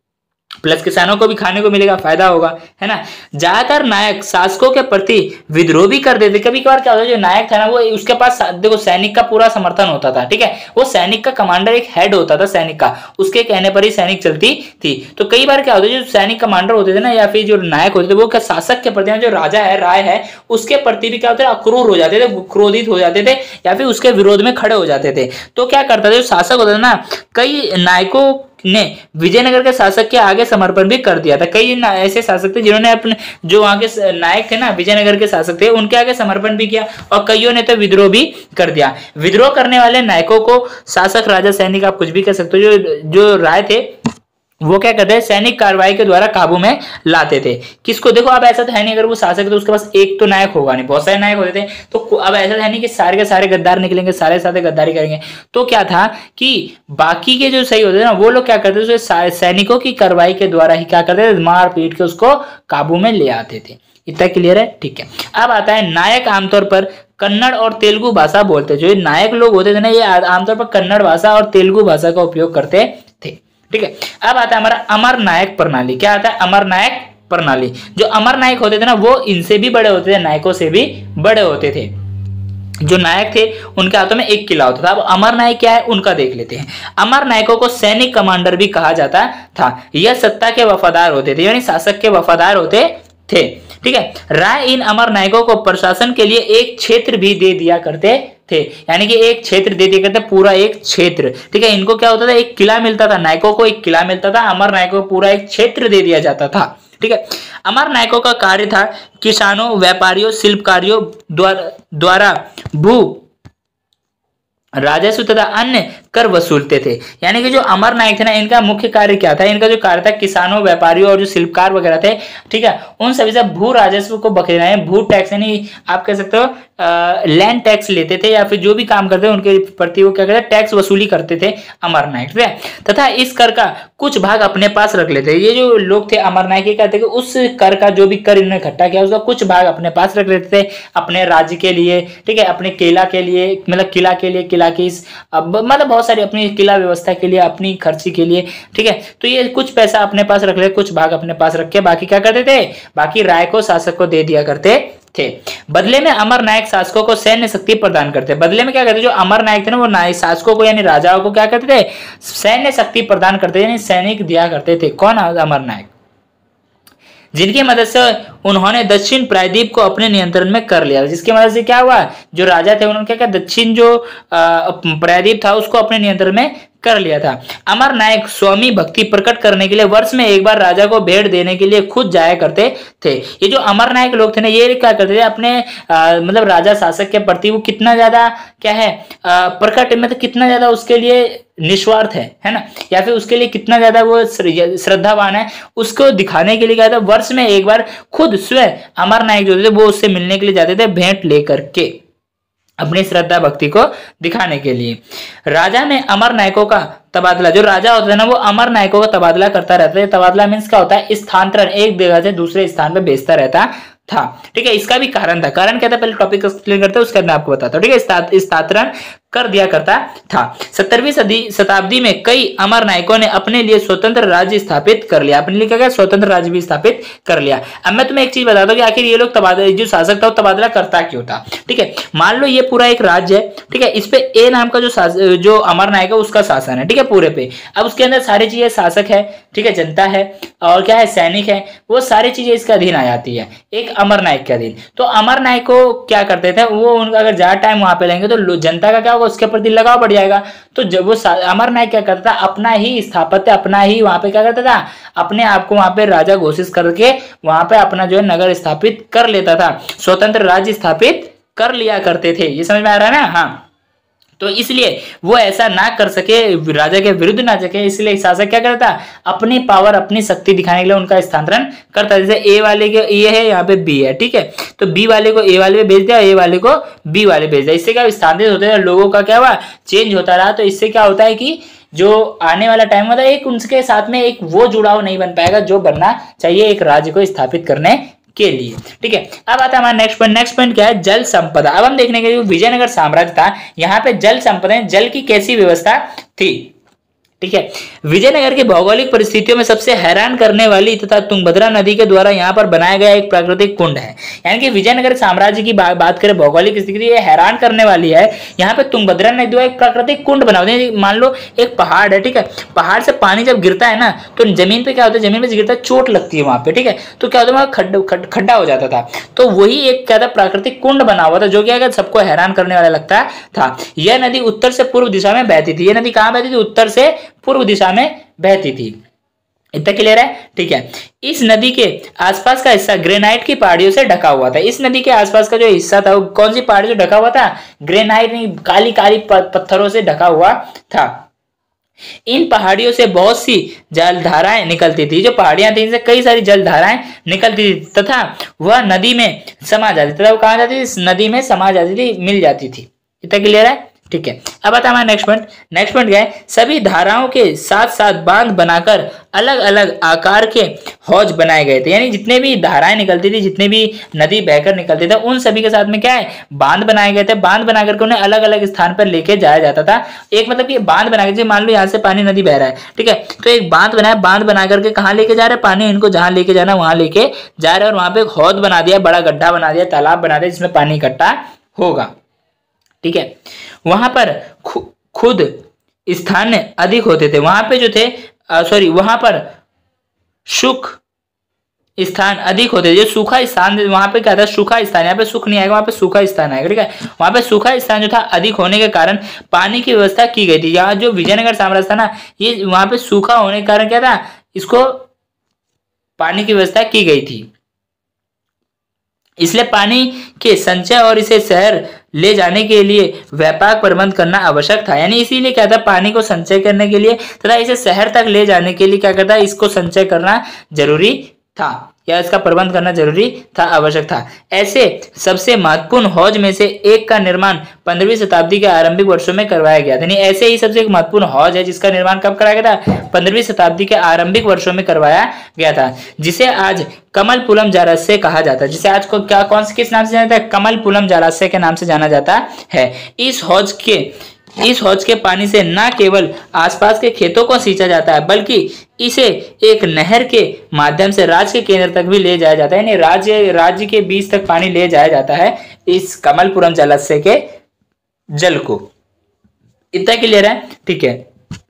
प्लस किसानों को भी खाने को मिलेगा, फायदा होगा, है ना। ज्यादातर नायक शासकों के प्रति विद्रोह भी कर देते। कभी कभार क्या होता है, जो नायक था ना वो उसके पास देखो सैनिक का पूरा समर्थन होता था, ठीक है, वो सैनिक का कमांडर एक हेड होता था सैनिक का, उसके कहने पर ही सैनिक चलती थी। तो कई बार क्या होता है, जो सैनिक कमांडर होते थे ना या फिर जो नायक होते थे वो क्या शासक के प्रति, जो राजा है, राय है, उसके प्रति भी क्या होता है, अक्रूर हो जाते थे, क्रोधित हो जाते थे या फिर उसके विरोध में खड़े हो जाते थे। तो क्या करता था जो शासक होता था ना, कई नायकों ने विजयनगर के शासक के आगे समर्पण भी कर दिया था। कई ऐसे शासक थे जिन्होंने अपने जो वहां के नायक थे ना, विजयनगर के शासक थे, उनके आगे समर्पण भी किया, और कईयों ने तो विद्रोह भी कर दिया। विद्रोह करने वाले नायकों को शासक, राजा, सैनिक, आप कुछ भी कह सकते हो, जो राय थे वो क्या करते हैं, सैनिक कार्रवाई के द्वारा काबू में लाते थे। किसको? देखो अब ऐसा तो है नहीं, अगर वो शासक है तो उसके पास एक तो नायक होगा नहीं, बहुत सारे नायक होते थे। तो अब ऐसा है नहीं कि सारे के सारे गद्दार निकलेंगे, सारे सारे गद्दारी करेंगे। तो क्या था कि बाकी के जो सही होते थे ना, वो लोग क्या करते थे, सैनिकों की कार्रवाई के द्वारा ही क्या करते थे, मार पीट के उसको काबू में ले आते थे। इतना क्लियर है? ठीक है। अब आता है नायक आमतौर पर कन्नड़ और तेलुगु भाषा बोलते। जो नायक लोग होते थे ना, ये आमतौर पर कन्नड़ भाषा और तेलुगु भाषा का उपयोग करते थे, ठीक है। अब आता है हमारा अमर नायक प्रणाली। क्या आता है? अमर नायक प्रणाली। जो अमर नायक होते थे ना, वो इनसे भी बड़े होते थे, नायकों से भी बड़े होते थे। जो नायक थे उनके हाथों में एक किला होता था। अब अमर नायक क्या है उनका देख लेते हैं। अमर नायकों को सैनिक कमांडर भी कहा जाता था। यह सत्ता के वफादार होते थे, यानी शासक के वफादार होते थे, ठीक है। राय इन अमर नायकों को प्रशासन के लिए एक क्षेत्र भी दे दिया करते थे, यानी कि एक क्षेत्र दे दिया करते, पूरा एक क्षेत्र, ठीक है। इनको क्या होता था, एक किला मिलता था, नायकों को एक किला मिलता था, अमर नायकों को पूरा एक क्षेत्र दे दिया जाता था, ठीक है। अमर नायकों का कार्य था किसानों, व्यापारियों, शिल्पकारियों द्वारा भू राजस्व तथा अन्य कर वसूलते थे। यानी कि जो अमर नायक थे ना, इनका मुख्य कार्य क्या था, इनका जो कार्य था किसानों, व्यापारियों और जो शिल्पकार वगैरह थे, ठीक है, उन सभी से भू राजस्व को बखेरना है। भू टैक्स यानी आप कह सकते हो लैंड टैक्स लेते थे, या फिर जो भी काम करते थे उनके प्रति वो क्या करते, टैक्स वसूली करते थे अमर नायक, ठीक है। तथा इस कर का कुछ भाग अपने पास रख लेते। ये जो लोग थे अमर नायक, ये कहते कि उस कर का जो भी कर इन्होंने इकट्ठा किया उसका कुछ भाग अपने पास रख लेते थे अपने राज्य के लिए, ठीक है, अपने किला के लिए, मतलब किला के लिए, किला की मतलब बहुत सारी अपनी किला व्यवस्था के लिए, अपनी खर्ची के लिए, ठीक है। तो ये कुछ पैसा अपने पास रख ले, कुछ भाग अपने पास रख के बाकी क्या करते थे, बाकी राय को, शासक को दे दिया करते थे। बदले में अमर नायक शासकों को सैन्य शक्ति प्रदान करते। बदले में क्या करते, जो अमर नायक थे ना, वो नायक शासकों को यानी राजाओं को क्या करते थे, सैन्य शक्ति प्रदान करते, यानी सैनिक दिया करते थे। कौन, अमर नायक, जिनकी मदद से उन्होंने दक्षिण प्रायद्वीप को अपने नियंत्रण में कर लिया। जिसकी मदद से क्या हुआ, जो राजा थे उन्होंने क्या किया, दक्षिण जो प्रायद्वीप था उसको अपने नियंत्रण में कर लिया था। अमर नायक स्वामी भक्ति प्रकट करने के लिए वर्ष में एक बार राजा को भेंट देने के लिए खुद जाया करते थे। ये जो अमर नायक लोग थे ना, ये क्या करते थे अपने मतलब राजा शासक के प्रति वो कितना ज्यादा क्या है प्रकट, मतलब कितना ज्यादा उसके लिए निस्वार्थ है ना, या फिर उसके लिए कितना ज्यादा वो श्रद्धावान है, उसको दिखाने के लिए क्या था, वर्ष में एक बार खुद स्वयं अमर नायक जो थे वो उससे मिलने के लिए जाते थे, भेंट लेकर के, अपनी श्रद्धा भक्ति को दिखाने के लिए। राजा में अमर नायकों का तबादला, जो राजा होता है ना वो अमर नायकों का तबादला करता रहता है। तबादला मीन्स क्या होता है, स्थानांतरण, एक जगह से दूसरे स्थान पर भेजता रहता था, ठीक है। इसका भी कारण था, कारण क्या था, पहले टॉपिक एक्सप्लेन करते हैं, उसके बाद मैं आपको बताता हूँ, ठीक है। स्थानांतरण कर दिया करता था। 17वीं शताब्दी में कई अमर नायकों ने अपने लिए स्वतंत्र राज्य स्थापित कर लिया, अपने लिए क्या, स्वतंत्र राज्य भी स्थापित कर लिया। अब मैं तुम्हें एक चीज बताता हूँ कि आखिर ये लोग तबादला, जो शासक था वो तबादला करता क्यों था, ठीक है। मान लो ये पूरा एक राज्य है, ठीक है, इस पे ए नाम का जो अमर नायक है उसका शासन है, ठीक है, पूरे पे। अब उसके अंदर सारी चीजें, शासक है, ठीक है, जनता है, और क्या है, सैनिक है, वो सारी चीजें इसके अधीन आ जाती है, एक अमर नायक के अधीन। तो अमर नायक को क्या करते थे वो, उनका अगर ज्यादा टाइम वहां पे लेंगे तो जनता का क्या होगा, उसके प्रति लगाव बढ़ जाएगा। तो जब वो अमर नायक क्या करता था, अपना ही स्थापत्य, अपना ही वहां पे क्या करता था, अपने आप को वहां पे राजा घोषित करके वहां पे अपना जो है नगर स्थापित कर लेता था, स्वतंत्र राज्य स्थापित कर लिया करते थे। ये समझ में आ रहा है ना, हाँ। तो इसलिए वो ऐसा ना कर सके, राजा के विरुद्ध ना सके, इसलिए शासक क्या करता, अपनी पावर, अपनी शक्ति दिखाने के लिए उनका स्थानांतरण करता। जैसे ए वाले के ए है, यहाँ पे बी है, ठीक है, तो बी वाले को ए वाले पे भेज दिया, ए वाले को बी वाले भेज दिया। इससे क्या स्थानांतरित होते हैं, लोगों का क्या हुआ, चेंज होता रहा। तो इससे क्या होता है कि जो आने वाला टाइम होता है, एक उनके साथ में एक वो जुड़ाव नहीं बन पाएगा जो बनना चाहिए एक राज्य को स्थापित करने के लिए, ठीक है। अब आता है हमारा नेक्स्ट पॉइंट। नेक्स्ट पॉइंट क्या है, जल संपदा। अब हम देखने के लिए विजयनगर साम्राज्य था, यहाँ पे जल संपदा, जल की कैसी व्यवस्था थी, ठीक है। विजयनगर की भौगोलिक परिस्थितियों में सबसे हैरान करने वाली तथा तुंगभद्रा नदी के द्वारा यहाँ पर बनाया गया एक प्राकृतिक कुंड है। यानी कि विजयनगर साम्राज्य की बात करें भौगोलिक स्थिति, ये हैरान करने वाली है। यहाँ पे तुंगभद्रा नदी द्वारा एक प्राकृतिक कुंड बना होता है। मान लो एक पहाड़ है, ठीक है, पहाड़ से पानी जब गिरता है ना तो जमीन पे क्या होता है, जमीन पे गिरता है, चोट लगती है वहां पे, ठीक है, तो क्या होता है वहां खड्डा हो जाता था। तो वही एक क्या था, प्राकृतिक कुंड बना हुआ था, जो क्या सबको हैरान करने वाला लगता था। यह नदी उत्तर से पूर्व दिशा में बहती थी। यह नदी कहां बहती थी, उत्तर से पूर्व दिशा में बहती थी। इतना क्लियर है, ठीक है। इस नदी के आसपास का हिस्सा ग्रेनाइट की पहाड़ियों से ढका हुआ था। इस नदी के आसपास का जो हिस्सा था वो कौन सी पहाड़ी से ढका हुआ था, ग्रेनाइट, काली काली पत्थरों से ढका हुआ था। इन पहाड़ियों से बहुत सी जलधाराएं निकलती थी। जो पहाड़ियां थी इनसे कई सारी जलधाराएं निकलती थी तथा वह नदी में समा जाती थी। वो कहां जाती थी, इस नदी में समा जाती थी, मिल जाती थी। इतना क्लियर है, ठीक है। अब आता है हमारा नेक्स्ट पॉइंट। नेक्स्ट पॉइंट क्या है, सभी धाराओं के साथ साथ बांध बनाकर अलग अलग आकार के हौज बनाए गए थे। यानी जितने भी धाराएं निकलती थी, जितने भी नदी बहकर निकलते थे, उन सभी के साथ में क्या है, बांध बनाए गए थे। बांध बनाकर के उन्हें अलग अलग स्थान पर लेके जाया जाता था। एक मतलब कि बांध बना के, मान लो यहाँ से पानी नदी बह रहा है, ठीक है, तो एक बांध बनाया, बांध बना करके कहाँ लेके जा रहे हैं पानी, इनको जहां लेके जाना वहां लेके जा रहे हैं, और वहां पे एक हौद बना दिया, बड़ा गड्ढा बना दिया, तालाब बना दिया जिसमें पानी इकट्ठा होगा, ठीक है। वहां पर खुद स्थान अधिक होते थे, वहां पे जो थे वहां पर सुख स्थान अधिक होते थे। जो सूखा स्थान वहां पे क्या था, सूखा स्थान, यहाँ पे सुख नहीं आएगा, वहां पे सूखा स्थान आएगा, ठीक है। वहां पे सूखा स्थान जो था अधिक होने के कारण पानी की व्यवस्था की गई थी। यहाँ जो विजयनगर साम्राज्य था ना, ये वहां पे सूखा होने के कारण क्या था, इसको पानी की व्यवस्था की गई थी, इसलिए पानी के संचय और इसे शहर ले जाने के लिए व्यापक प्रबंध करना आवश्यक था। यानी इसीलिए क्या था, पानी को संचय करने के लिए तथा इसे शहर तक ले जाने के लिए क्या करता है, इसको संचय करना जरूरी था या इसका प्रबंध करना जरूरी था, आवश्यक था। ऐसे सबसे महत्वपूर्ण हौज में से एक का निर्माण 15वीं शताब्दी के आरंभिक वर्षों में करवाया गया था। यानी ऐसे ही सबसे एक महत्वपूर्ण हौज है जिसका निर्माण कब कराया गया था, 15वीं शताब्दी के आरंभिक वर्षों में करवाया गया था, जिसे आज कमलपुलम जलाशय कहा जाता है। जिसे आज को क्या कौन से किस नाम से जाना जाता है, कमलपुलम जलाशय के नाम से जाना जाता है। इस हौज के पानी से न केवल आसपास के खेतों को सींचा जाता है बल्कि इसे एक नहर के माध्यम से राज्य के केंद्र तक भी ले जाया जाता है। यानी राज्य के बीच तक पानी ले जाया जाता है इस कमलपुरम जलाशय के जल को। इतना क्लियर है, ठीक है।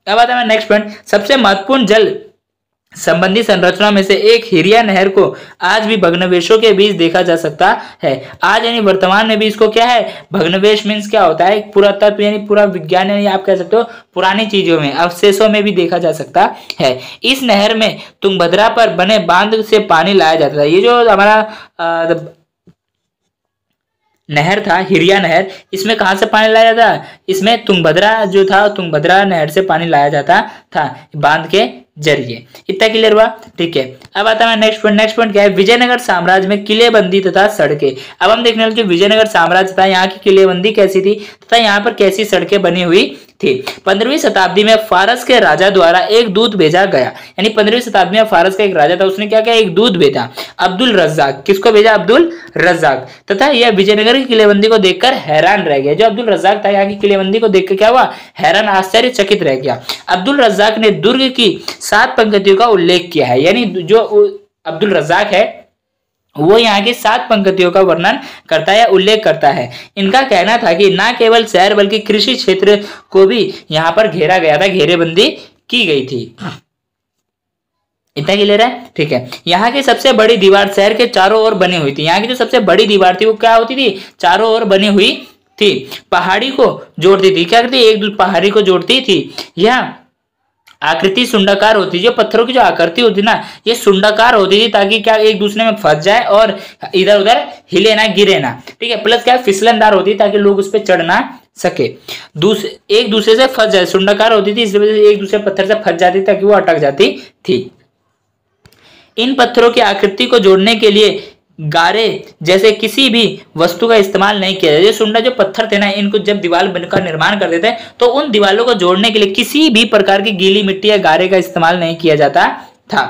अब आता है नेक्स्ट पॉइंट, सबसे महत्वपूर्ण जल संबंधी संरचना में से एक हिरिया नहर को आज भी भग्नावशेषों के बीच देखा जा सकता है। आज यानी वर्तमान में भी इसको क्या है, भग्नावशेष मीन्स क्या होता है, पुरातत्व यानी पूरा विज्ञान, यानी आप कह सकते हो पुरानी चीजों में अवशेषों में भी देखा जा सकता है। इस नहर में तुंगभद्रा पर बने बांध से पानी लाया जाता था। ये जो हमारा नहर था, हिरिया नहर, इसमें कहां से पानी लाया जाता, इसमें तुंगभद्रा जो था, तुंगभद्रा नहर से पानी लाया जाता था बांध के जरिए। इतना क्लियर हुआ, ठीक है। अब आता है नेक्स्ट पॉइंट। नेक्स्ट पॉइंट क्या है, विजयनगर साम्राज्य में किलेबंदी तथा सड़कें। अब हम देखने वाले विजयनगर साम्राज्य था, यहाँ की किलेबंदी कैसी थी तथा यहाँ पर कैसी सड़कें बनी हुई थी। 15वीं शताब्दी में फारस के राजा द्वारा एक दूत भेजा गया। यानी 15वीं शताब्दी में फारस का एक राजा था, उसने क्या किया, एक दूत भेजा, अब्दुल रज्जाक। किसको भेजा, अब्दुल रज्जाक। तथा यह विजयनगर की किलेबंदी को देखकर हैरान रह गया। जो अब्दुल रज्जाक था, यहाँ की किलेबंदी को देखकर क्या हुआ, हैरान आश्चर्यचकित रह गया। अब्दुल रज्जाक ने दुर्ग की 7 पंक्तियों का उल्लेख किया है। यानी जो अब्दुल रज्जाक है वो यहाँ की 7 पंक्तियों का वर्णन करता है या उल्लेख करता है। इनका कहना था कि न केवल शहर बल्कि कृषि क्षेत्र को भी यहाँ पर घेरा गया था, घेरेबंदी की गई थी। इतना क्लियर है, ठीक है। यहाँ की सबसे बड़ी दीवार शहर के चारों ओर बनी हुई थी। यहाँ की जो सबसे बड़ी दीवार थी वो क्या होती थी, चारों ओर बनी हुई थी, पहाड़ी को जोड़ती थी। क्या करती, एक दूसरी पहाड़ी को जोड़ती थी। यह आकृति सुंडाकार होती, जो पत्थरों की जो आकृति होती ना, ये सुंडाकार होती थी ताकि क्या एक दूसरे में फंस जाए और इधर उधर हिले ना, गिरे ना, ठीक है। प्लस क्या फिसलनदार होती ताकि लोग उस पर चढ़ ना सके, एक दूसरे से फंस जाए। सुंडाकार होती थी, इस वजह से एक दूसरे पत्थर से फंस जाती ताकि वो अटक जाती थी। इन पत्थरों की आकृति को जोड़ने के लिए गारे जैसे किसी भी वस्तु का इस्तेमाल नहीं किया जाता। सुंडा जो पत्थर थे ना, इनको जब दीवार का निर्माण करते थे तो उन दीवारों को जोड़ने के लिए किसी भी प्रकार की गीली मिट्टी या गारे का इस्तेमाल नहीं किया जाता था,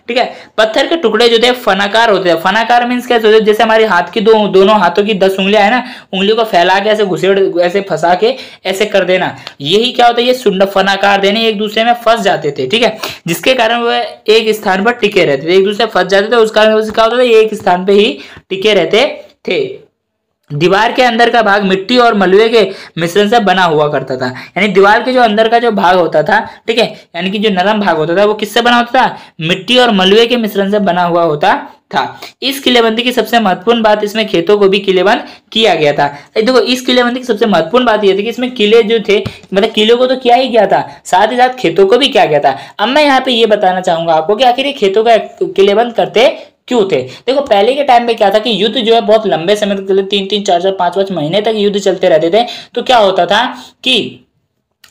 ठीक है। पत्थर के टुकड़े जो थे फनाकार होते थे। फनाकार मीन्स कैसे होते, जैसे हमारे हाथ की दोनों हाथों की 10 उंगलियां है ना, उंगलियों को फैला के ऐसे घुसेड़ ऐसे फंसा के ऐसे कर देना, यही क्या होता है, ये सुंड फनाकार देने एक दूसरे में फंस जाते थे, ठीक है। जिसके कारण वो एक स्थान पर टिके रहते थे, एक दूसरे फंस जाते थे, उस कारण क्या होता था, एक स्थान पे ही टिके रहते थे। दीवार के अंदर का भाग मिट्टी और मलबे के मिश्रण से बना हुआ करता था। यानी दीवार के जो अंदर का जो भाग होता था, ठीक है, यानी कि जो नरम भाग होता था वो किससे बना होता था, मिट्टी और मलबे के मिश्रण से बना हुआ होता था। इस किलेबंदी की सबसे महत्वपूर्ण बात, इसमें खेतों को भी किलेबंद किया गया था। देखो, इस किलेबंदी की सबसे महत्वपूर्ण बात यह थी कि इसमें किले जो थे, मतलब किलों को तो किया ही गया था, साथ ही साथ खेतों को भी किया गया था। अब मैं यहाँ पे ये बताना चाहूंगा आपको कि आखिर ये खेतों का किलेबंद करते क्यों थे। देखो, पहले के टाइम पे क्या था कि युद्ध जो है बहुत लंबे समय तक, 3-3, 4-4, 5-5 महीने तक युद्ध चलते रहते थे। तो क्या होता था कि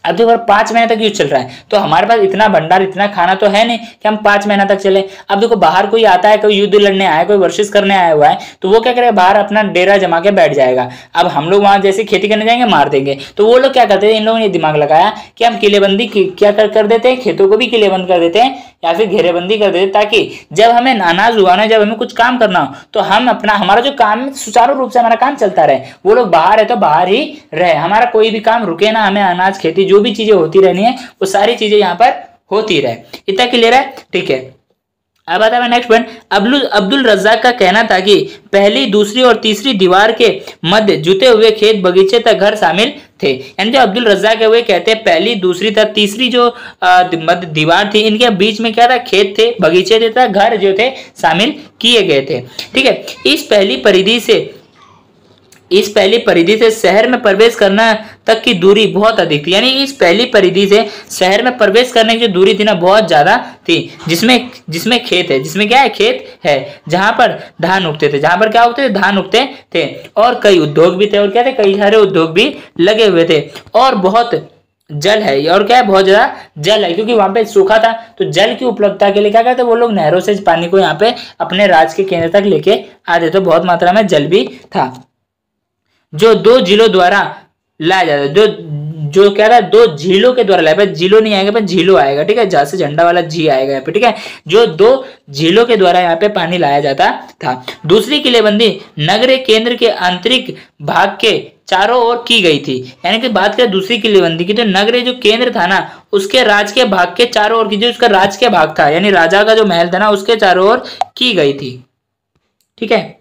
अब देखो 5 महीने तक युद्ध चल रहा है तो हमारे पास इतना भंडार, इतना खाना तो है नहीं कि हम 5 महीना तक चले। अब देखो, बाहर कोई आता है, कोई युद्ध लड़ने आया, कोई वर्सेस करने आया हुआ है, तो वो क्या करेगा, बाहर अपना डेरा जमा के बैठ जाएगा। अब हम लोग वहां जैसे खेती करने जाएंगे, मार देंगे। तो वो लोग क्या करते थे, इन लोगों ने दिमाग लगाया कि हम किलेबंदी क्या कर देते हैं, खेतों को भी किलेबंद कर देते हैं या फिर घेरेबंदी कर देते हैं, ताकि जब हमें अनाज उगाना, जब हमें कुछ काम करना हो तो हम अपना, हमारा जो काम सुचारू रूप से हमारा काम चलता रहे। वो लोग बाहर है तो बाहर ही रहे, हमारा कोई भी काम रुके ना, हमें अनाज, खेती, जो भी चीजें होती रहनी है वो सारी चीजें यहाँ पर होती रहे। इतना क्लियर है, ठीक है। अब आता है नेक्स्ट पॉइंट। अब्दुल रज्जाक का कहना था कि पहली, दूसरी और तीसरी दीवार के मध्य जुते हुए खेत, बगीचे तक घर शामिल थे। यानी जो अब्दुल रज्जाक है वो कहते हैं पहली, दूसरी तक तीसरी जो मध्य दीवार थी, इनके बीच में क्या था, खेत थे, बगीचे थे तथा घर जो थे शामिल किए गए थे, ठीक है। इस पहली परिधि से इस पहली परिधि से शहर में प्रवेश करना तक की दूरी बहुत अधिक थी, यानी इस पहली परिधि से शहर में प्रवेश करने की जो दूरी थी ना बहुत ज्यादा थी, जिसमें खेत है, जिसमें क्या है, खेत है, जहां पर धान उगते थे, जहां पर क्या उगते थे, धान उगते थे, और कई उद्योग भी थे, और क्या थे, कई सारे उद्योग भी लगे हुए थे, और बहुत जल है, और क्या है, बहुत ज्यादा जल है, क्योंकि वहां पे सूखा था, तो जल की उपलब्धता के लिए क्या कहते, वो लोग नहरों से पानी को यहाँ पे अपने राज्य के केंद्र तक लेके आते, तो बहुत मात्रा में जल भी था, जो 2 जिलों द्वारा लाया जाता है, जो क्या था, 2 झीलों के द्वारा लाया, जिलो नहीं आएगा पर झीलो आएगा, ठीक है, जहां से झंडा वाला जी आएगा यहाँ पे, ठीक है, जो 2 झीलों के द्वारा यहाँ पे पानी लाया जाता था। दूसरी किलेबंदी नगर केंद्र के आंतरिक भाग के चारों ओर की गई थी, यानी कि बात करें दूसरी किलेबंदी की, तो नगर जो केंद्र था ना उसके राज के भाग के चारों ओर की, जो उसका राज के भाग था, यानी राजा का जो महल था ना उसके चारों ओर की गई थी, ठीक है।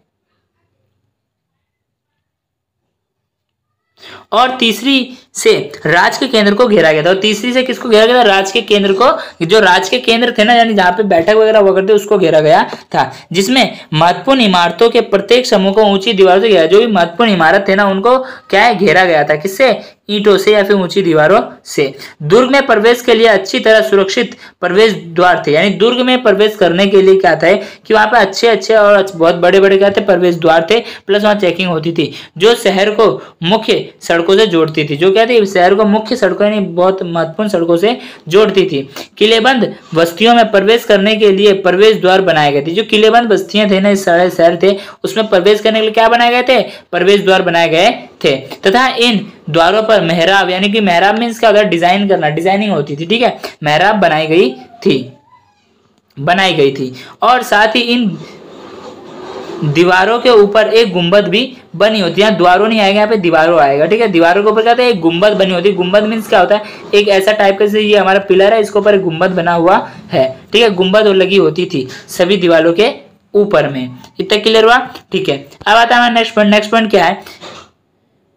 और तीसरी से राज के केंद्र को घेरा गया था, और तीसरी से किसको घेरा गया था, राज के केंद्र को, जो राज के केंद्र थे ना, यानी जहां पे बैठक वगैरह हुआ करते उसको घेरा गया था, जिसमें महत्वपूर्ण इमारतों के प्रत्येक समूह को ऊंची दीवारों से घेरा, जो भी महत्वपूर्ण इमारत थे ना उनको क्या है, घेरा गया था, किससे, ईंटों से या फिर ऊंची दीवारों से। दुर्ग में प्रवेश के लिए अच्छी तरह सुरक्षित प्रवेश द्वार थे, यानी दुर्ग में प्रवेश करने के लिए क्या था कि वहां पे अच्छे अच्छे और बहुत बड़े बड़े क्या थे, प्रवेश द्वार थे, प्लस वहां चेकिंग होती थी, जो शहर को मुख्य सड़कों से जोड़ती थी, जो क्या थी, शहर को मुख्य सड़कों यानी बहुत महत्वपूर्ण सड़कों से जोड़ती थी। किलेबंद बस्तियों में प्रवेश करने के लिए प्रवेश द्वार बनाए गए थे, जो किलेबंद बस्तियां थे ना, इस सारे शहर थे, उसमें प्रवेश करने के लिए क्या बनाए गए थे, प्रवेश द्वार बनाए गए थे, तथा इन द्वारों पर मेहराब, यानी कि मेहराब मींस क्या होता है, डिजाइन करना, डिजाइनिंग होती थी, ठीक है, मेहराब बनाई गई थी, और साथ ही इन दीवारों के ऊपर एक गुंबद भी बनी होती है, यहाँ द्वारों नहीं आएगा, यहाँ पे दीवारों आएगा, ठीक है, दीवारों के ऊपर क्या होता है, एक गुंबद बनी होती है, गुंबद मींस क्या होता है, एक ऐसा टाइप का, जैसे ये हमारा पिलर है, इसके ऊपर एक गुंबद बना हुआ है, ठीक है, गुंबद और लगी होती थी सभी दीवारों के ऊपर में, इतना क्लियर हुआ, ठीक है। अब आता है नेक्स्ट पॉइंट क्या है,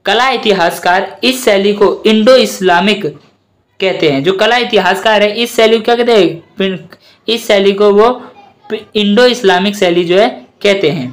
कला इतिहासकार इस शैली को इंडो इस्लामिक कहते हैं, जो कला इतिहासकार है इस शैली को क्या कहते हैं, इस शैली को वो इंडो इस्लामिक शैली जो है कहते हैं,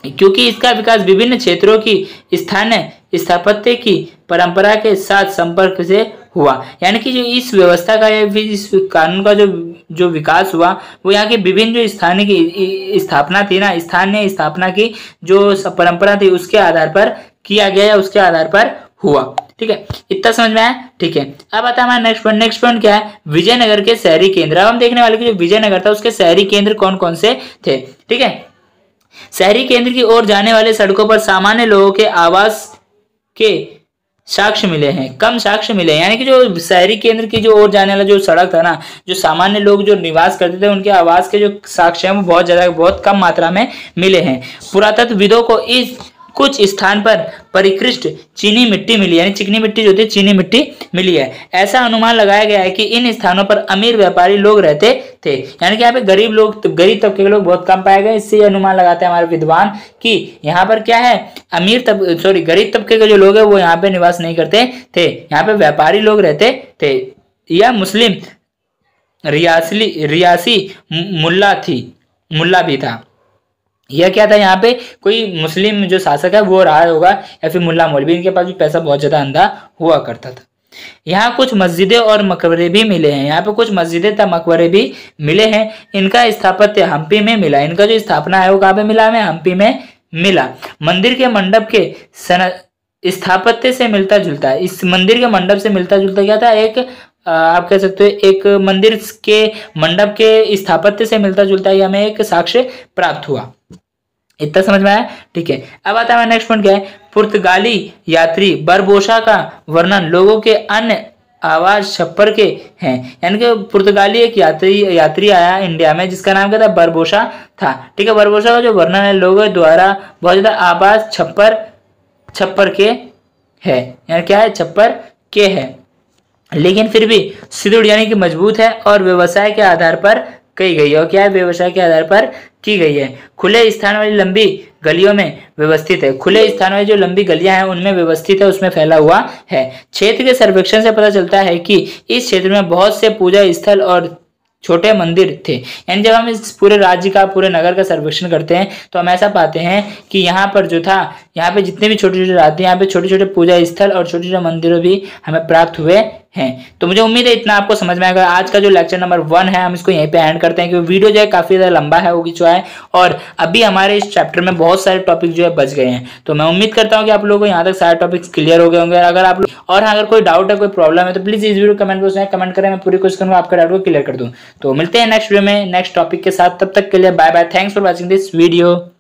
क्योंकि इसका विकास विभिन्न क्षेत्रों की स्थानीय स्थापत्य की परंपरा के साथ संपर्क से हुआ, यानी कि जो इस व्यवस्था का या फिर इस कानून का जो विकास हुआ वो यहाँ के विभिन्न जो स्थानीय की स्थापना थी ना, स्थानीय स्थापना की जो परंपरा थी उसके आधार पर किया गया या उसके आधार पर हुआ, ठीक है, इतना समझ में आया, ठीक है। अब आता है हमारा नेक्स्ट पॉइंट क्या है, विजयनगर के शहरी केंद्र। अब हम देखने वाले कि जो विजयनगर था उसके शहरी केंद्र कौन कौन से थे, ठीक है। शहरी केंद्र की ओर जाने वाले सड़कों पर सामान्य लोगों के आवास के साक्ष्य मिले हैं, कम साक्ष्य मिले हैं, यानी कि जो शहरी केंद्र की जो ओर जाने वाला जो सड़क था ना, जो सामान्य लोग जो निवास करते थे उनके आवास के जो साक्ष्य हैं वो बहुत कम मात्रा में मिले हैं। पुरातत्वविदों को इस कुछ स्थान पर परिकृष्ट चीनी मिट्टी मिली, यानी चिकनी मिट्टी जो होती है चीनी मिट्टी मिली है। ऐसा अनुमान लगाया गया है कि इन स्थानों पर अमीर व्यापारी लोग रहते थे, यानी कि यहाँ पे गरीब तबके के लोग बहुत कम पाए गए। इससे ये अनुमान लगाते हैं हमारे विद्वान कि यहाँ पर क्या है, गरीब तबके के जो लोग हैं वो यहाँ पे निवास नहीं करते थे, यहाँ पे व्यापारी लोग रहते थे, या मुस्लिम रियासी मुल्ला भी था। यह क्या था, यहाँ पे कोई मुस्लिम जो शासक है वो रहा होगा, या फिर मुल्ला मौलवी, इनके पास भी पैसा बहुत ज्यादा अंधा हुआ करता था। यहाँ कुछ मस्जिदें और मकबरे भी मिले हैं, यहाँ पे कुछ मस्जिदें तथा मकबरे भी मिले हैं। इनका स्थापत्य हम्पी में मिला, इनका जो स्थापना है वो कहाँ पे मिला, हमें हम्पी में मिला। मंदिर के मंडप के स्थापत्य से मिलता जुलता है, इस मंदिर के मंडप से मिलता जुलता क्या था, एक आप कह सकते हो एक मंदिर के मंडप के स्थापत्य से मिलता जुलता है, हमें एक साक्ष्य प्राप्त हुआ। इतना समझ में आया, ठीक है। अब आता है नेक्स्ट पॉइंट क्या है, पुर्तगाली यात्री बरबोसा का वर्णन लोगों के अन्य आवाज छप्पर के हैं, यानी कि पुर्तगाली एक यात्री आया इंडिया में जिसका नाम क्या था, बरबोसा था, ठीक है। बरबोसा का जो वर्णन है लोगों द्वारा बहुत ज्यादा आवाज छप्पर के है, यानी क्या है, छप्पर के है, लेकिन फिर भी सुदृढ़ यानी कि मजबूत है और व्यवसाय के आधार पर की गई है, और क्या है, व्यवसाय के आधार पर की गई है। खुले स्थान वाली लंबी गलियों में व्यवस्थित है, खुले स्थान वाली जो लंबी गलियां हैं उनमें व्यवस्थित है, उसमें फैला हुआ है। क्षेत्र के सर्वेक्षण से पता चलता है कि इस क्षेत्र में बहुत से पूजा स्थल और छोटे मंदिर थे, यानी जब हम इस पूरे राज्य का पूरे नगर का सर्वेक्षण करते हैं तो हम ऐसा पाते हैं कि यहाँ पर जो था यहाँ पे जितने भी छोटे छोटे राज्य, यहाँ पे छोटे छोटे पूजा स्थल और छोटे छोटे मंदिरों भी हमें प्राप्त हुए हैं। तो मुझे उम्मीद है इतना आपको समझ में आएगा। आज का जो लेक्चर नंबर 1 है हम इसको यहीं पे एंड करते हैं, क्योंकि वीडियो जो है काफी ज्यादा लंबा है हो चुका है और अभी हमारे इस चैप्टर में बहुत सारे टॉपिक जो है बच गए हैं। तो मैं उम्मीद करता हूँ कि आप लोगों को यहाँ तक सारे टॉपिक्स क्लियर हो गए होंगे। अगर कोई डाउट है, कोई प्रॉब्लम है, तो प्लीज इस वीडियो कमेंट बॉक्स में कमेंट करें, मैं पूरी कोशिश करूंगा आपका डाउट को क्लियर कर दूं। तो मिलते हैं नेक्स्ट वीडियो में नेक्स्ट टॉपिक के साथ, तब तक के लिए bye bye, thanks for watching this video.